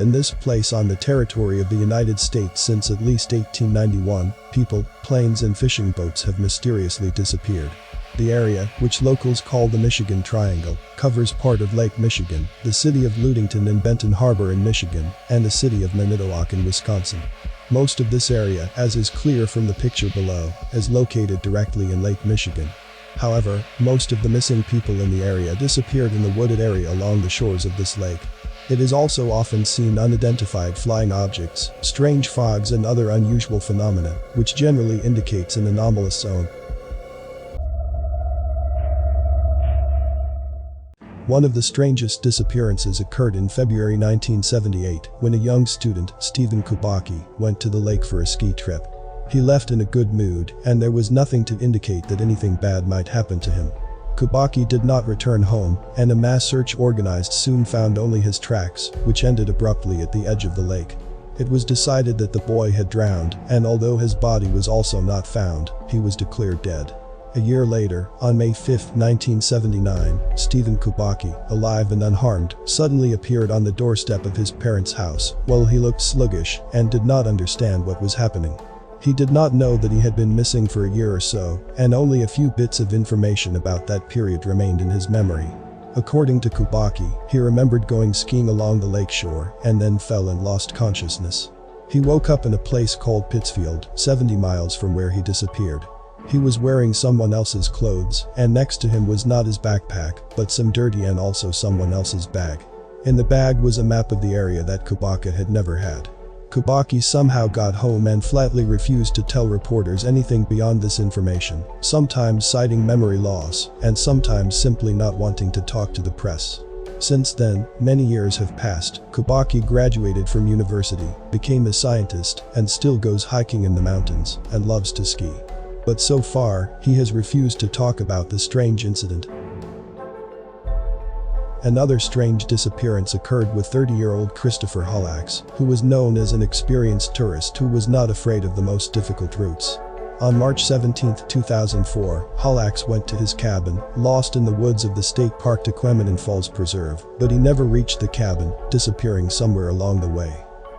In this place on the territory of the United States since at least 1891, people, planes and fishing boats have mysteriously disappeared. The area, which locals call the Michigan Triangle, covers part of Lake Michigan, the city of Ludington and Benton Harbor in Michigan, and the city of Manitowoc in Wisconsin. Most of this area, as is clear from the picture below, is located directly in Lake Michigan. However, most of the missing people in the area disappeared in the wooded area along the shores of this lake. It is also often seen unidentified flying objects, strange fogs and other unusual phenomena, which generally indicates an anomalous zone. One of the strangest disappearances occurred in February 1978 when a young student, Stephen Kubaki, went to the lake for a ski trip. He left in a good mood, and there was nothing to indicate that anything bad might happen to him. Kubaki did not return home, and a mass search organized soon found only his tracks, which ended abruptly at the edge of the lake. It was decided that the boy had drowned, and although his body was also not found, he was declared dead. A year later, on May 5, 1979, Stephen Kubaki, alive and unharmed, suddenly appeared on the doorstep of his parents' house. While he looked sluggish and did not understand what was happening. He did not know that he had been missing for a year or so, and only a few bits of information about that period remained in his memory. According to Kubaki, he remembered going skiing along the lakeshore and then fell and lost consciousness. He woke up in a place called Pittsfield, 70 miles from where he disappeared. He was wearing someone else's clothes, and next to him was not his backpack, but some dirty and also someone else's bag. In the bag was a map of the area that Kubaki had never had. Kubaki somehow got home and flatly refused to tell reporters anything beyond this information, sometimes citing memory loss, and sometimes simply not wanting to talk to the press. Since then, many years have passed. Kubaki graduated from university, became a scientist, and still goes hiking in the mountains, and loves to ski. But so far, he has refused to talk about the strange incident. Another strange disappearance occurred with 30-year-old Christopher Hallax, who was known as an experienced tourist who was not afraid of the most difficult routes. On March 17, 2004, Hallax went to his cabin, lost in the woods of the state park Tequemanon Falls Preserve, but he never reached the cabin, disappearing somewhere along the way.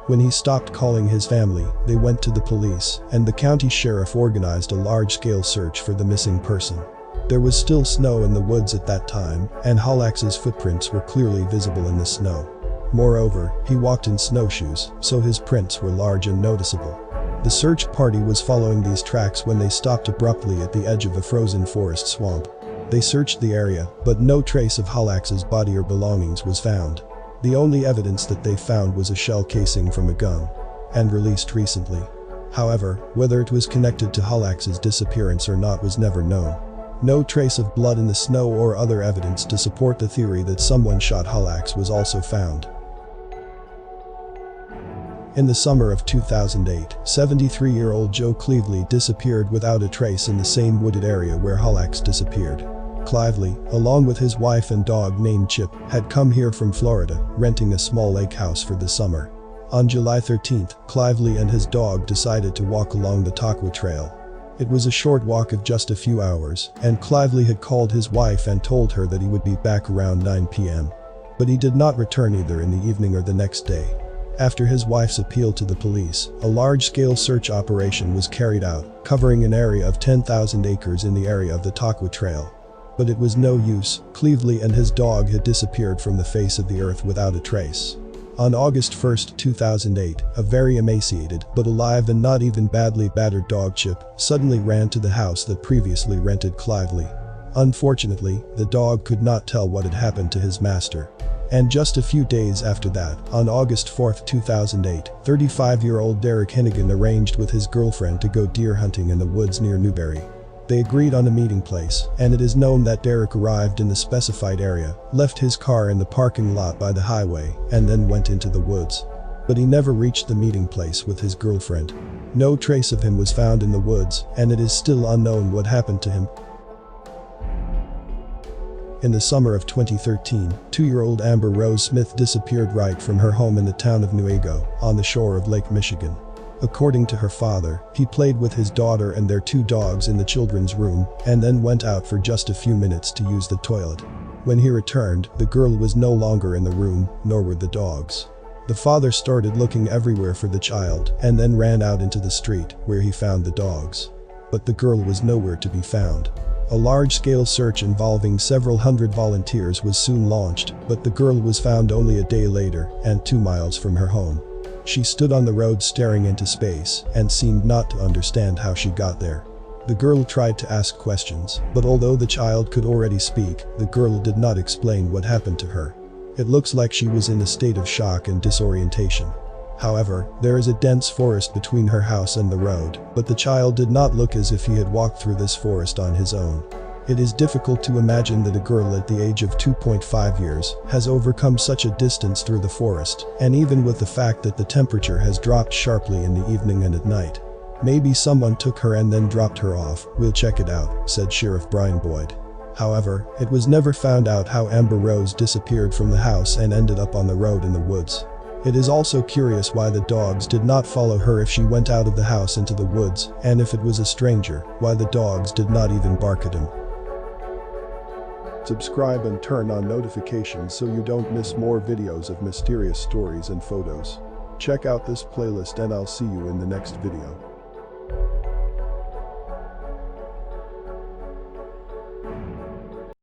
When he stopped calling his family, they went to the police, and the county sheriff organized a large-scale search for the missing person. There was still snow in the woods at that time, and Hallax's footprints were clearly visible in the snow. Moreover, he walked in snowshoes, so his prints were large and noticeable. The search party was following these tracks when they stopped abruptly at the edge of a frozen forest swamp. They searched the area, but no trace of Hallax's body or belongings was found. The only evidence that they found was a shell casing from a gun, and released recently. However, whether it was connected to Hallax's disappearance or not was never known. No trace of blood in the snow or other evidence to support the theory that someone shot Hallax was also found. In the summer of 2008, 73-year-old Joe Clively disappeared without a trace in the same wooded area where Hallax disappeared. Clively, along with his wife and dog named Chip, had come here from Florida, renting a small lake house for the summer. On July 13, Clively and his dog decided to walk along the Taqua Trail. It was a short walk of just a few hours, and Clively had called his wife and told her that he would be back around 9 p.m. But he did not return either in the evening or the next day. After his wife's appeal to the police, a large-scale search operation was carried out, covering an area of 10,000 acres in the area of the Taqua Trail. But it was no use. Clively and his dog had disappeared from the face of the earth without a trace. On August 1, 2008, a very emaciated but alive and not even badly battered dog Chip suddenly ran to the house that previously rented Clively. Unfortunately, the dog could not tell what had happened to his master. And just a few days after that, on August 4, 2008, 35-year-old Derek Hennigan arranged with his girlfriend to go deer hunting in the woods near Newberry. They agreed on a meeting place, and it is known that Derek arrived in the specified area, left his car in the parking lot by the highway, and then went into the woods. But he never reached the meeting place with his girlfriend. No trace of him was found in the woods, and it is still unknown what happened to him. In the summer of 2013, 2-year-old Amber Rose Smith disappeared right from her home in the town of Newego, on the shore of Lake Michigan. According to her father, he played with his daughter and their 2 dogs in the children's room, and then went out for just a few minutes to use the toilet. When he returned, the girl was no longer in the room, nor were the dogs. The father started looking everywhere for the child and then ran out into the street where he found the dogs. But the girl was nowhere to be found. A large-scale search involving several hundred volunteers was soon launched, but the girl was found only a day later and 2 miles from her home. She stood on the road staring into space and seemed not to understand how she got there. The girl tried to ask questions, but although the child could already speak, the girl did not explain what happened to her. It looks like she was in a state of shock and disorientation. However, there is a dense forest between her house and the road, but the child did not look as if he had walked through this forest on his own. It is difficult to imagine that a girl at the age of 2.5 years has overcome such a distance through the forest, and even with the fact that the temperature has dropped sharply in the evening and at night. Maybe someone took her and then dropped her off. We'll check it out, said Sheriff Brian Boyd. However, it was never found out how Amber Rose disappeared from the house and ended up on the road in the woods. It is also curious why the dogs did not follow her if she went out of the house into the woods, and if it was a stranger, why the dogs did not even bark at him. Subscribe and turn on notifications so you don't miss more videos of mysterious stories and photos. Check out this playlist and I'll see you in the next video.